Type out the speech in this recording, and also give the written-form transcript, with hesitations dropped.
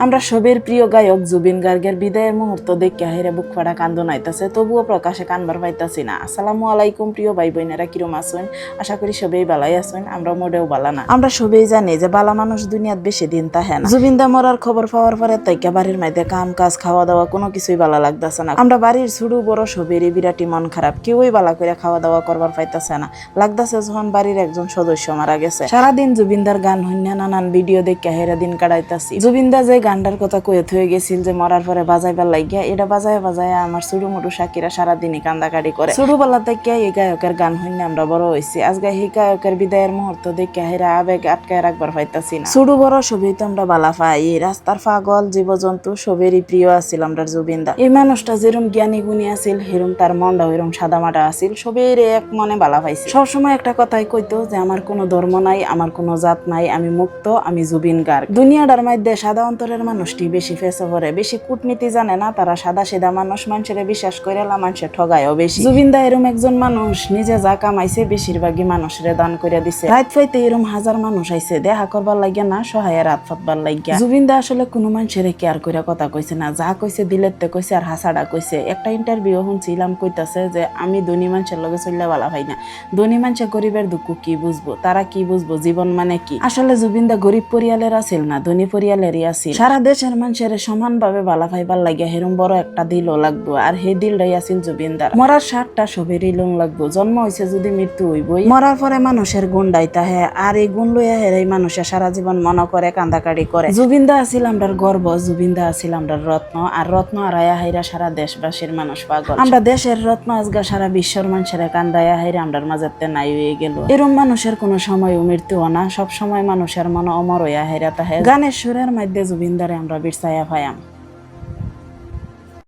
আমরা সবের প্রিয় গায়ক জুবিন গার্গের বিদায়ের মুহূর্ত দেখে হেরে বুক ফাড়া কান্দন আইতাছে, তবুও প্রকাশে কানবার পাইতাছি না। আসসালামু আলাইকুম প্রিয় ভাই বোনেরা, কিরম আছেন? আশা করি সবেই বালাই আছেন, আমরা মোটেও বালা না। আমরা সবেই জানি যে বালা মানুষ দুনিয়াত বেশি দিন তাহে না। জুবিন দা মরার খবর পাওয়ার পরে তাইকা বাড়ির মাইতে কাম কাজ খাওয়া দাওয়া কোনো কিছুই বালা লাগতেছে না। আমরা বাড়ির ছোট বড় সবেরই বিরাটি মন খারাপ, কেউই বালা করে খাওয়া দাওয়া করবার পাইতাছে না। লাগতেছে যখন বাড়ির একজন সদস্য মারা গেছে। সারাদিন জুবিনদার গান হইনা নানান ভিডিও দেখে হেরা দিন কাটাইতাছি। জুবিনদা যে গানটার কথা কয়ে থয়ে গেছিল যে মরার পরে বাজাইবার লাগিয়া, এটা বাজায় বাজায় আমার ছোট মোটো সাকিরা সারাদিনই কান্দাকাটি করে। ছোটবেলা থেকে এই গায়কের গান হইনা আমরা বড় হয়েছি। আজকে এই গায়কের বিদায়ের মুহূর্ত দেখে হেরা আবেগ আটকায় রাখবার পাইতাছি না। ছোট বড় সবই তো আমরা বালা পাই, রাস্তার পাগল জীবজন্তু সবেরই প্রিয় আছিল আমরা জুবিনদা। এই মানুষটা যেরম জ্ঞানী গুণী আছিল, হেরম তার মনটা ওইরম সাদা মাটা আছিল, সবের এক মনে বালা পাইছে। সবসময় একটা কথাই কইতো যে আমার কোনো ধর্ম নাই, আমার কোনো জাত নাই, আমি মুক্ত, আমি জুবিন গার্গ। দুনিয়াটার মধ্যে সাদা অন্তরের মানুষটি বেশি ফেসে পড়ে, বেশি কূটনীতি জানে না, তারা সাদা সিধা মানুষ, মানুষের বিশ্বাস করে মানুষের ঠগায়ও বেশি। জুবিনদা এরম একজন মানুষ, নিজে যা কামাইছে বেশিরভাগই মানুষের দান করে দিছে। রাত পাইতে এরম হাজার মানুষ আইছে দেখা করবার লাগিয়া না, সহায় রাত ফাতবার লাগিয়া। জুবিনদা আসলে কোনো মানুষের কেয়ার করে কথা কইছে না, যা কইছে দিলেতে কইছে আর হাসাড়া কইছে। একটা ইন্টারভিউ শুনছিলাম, কইতাছে যে আমি ধনী মানুষের লগে চললে বালা ভাই না, ধনী মানুষে গরিবের দুঃখ কি বুঝবো, তারা কি বুঝবো জীবন মানে কি। আসলে জুবিনদা গরিব পরিয়ালের আছিল না, ধনী পরিয়ালেরই আছিল। সারা দেশের মানুষের সমানভাবে বালা ভাইবার লাগিয়া হেরম বড় একটা দিলও লাগবো, আর হে দিলটাই আছিল জুবিনদার। মরার সাতটা সবেরই লং লাগবো, জন্ম হয়েছে যদি মৃত্যু হইবই। মরার পরে মানুষের গুণ ডাইতা হে, আর এই গুণ লইয়া হেরাই মানুষের সারা জীবন মনে করে কান্দাকাটি করে। জুবিনদা আছিল আমরার গর্ব, জুবিনদা আছিল আমরার রত্ন, আর রত্ন আড়াইয়া হাইরা সারা দেশবাসীর মানুষ পাগল। আমরা দেশের রত্ন আজগা সারা বিশ্বর মানুষের কান্দাইয়া হাইরা আমরার মাঝেতে নাই হয়ে গেল। এরম মানুষের কোনো সময় মৃত্যু না, সব সময় মানুষের মন অমর হইয়া হাইরা তাহে। গানের সুরের মধ্যে জুবিনদারে আমরা বিরসাইয়া পাইয়াম।